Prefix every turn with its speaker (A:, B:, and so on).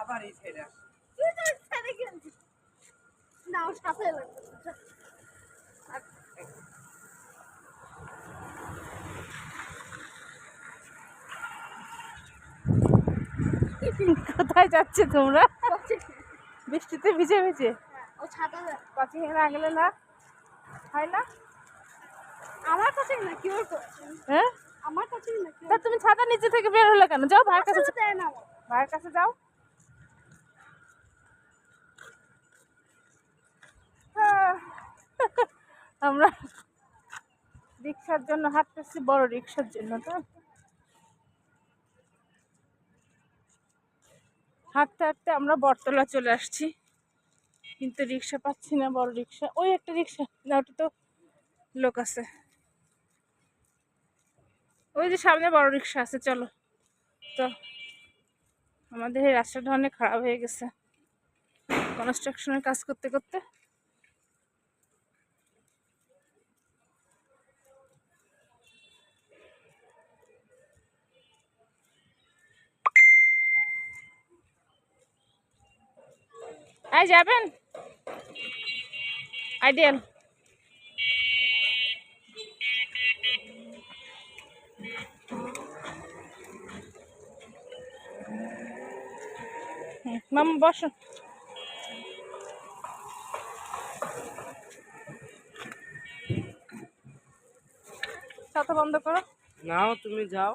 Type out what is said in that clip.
A: আবার এই সাইডে
B: নাও সাথে লাগবে
C: কোথায় যাচ্ছে তোমরা? বৃষ্টিতে ভিজে ভিজে
B: ও ছাতা
C: কোচিং এর আগলে না হয় না?
B: আমার কাছে না কি ওর
C: হ্যাঁ
B: আমার কাছে না কি
C: তা তুমি ছাতা নিচে থেকে বের হলে কেন? যাও ভাইয়ের কাছে,
B: দেয় না
C: ভাইয়ের কাছে যাও। আমরা রিক্সার জন্য হাঁটতেছি, বড় রিক্সার জন্য। তো হাঁটতে হাঁটতে আমরা বটতলা চলে আসছি, কিন্তু রিক্সা পাচ্ছি না, বড় রিক্সা। ওই একটা রিক্সা, না ওটা তো লোক আছে। ওই যে সামনে বড় রিক্সা আছে, চলো। তো আমাদের এই রাস্তাটা অনেক খারাপ হয়ে গেছে কনস্ট্রাকশনের কাজ করতে করতে। এই যাবেন আইডিয়াল? মামা বসো। ছাতা বন্ধ করো।
A: নাও তুমি যাও।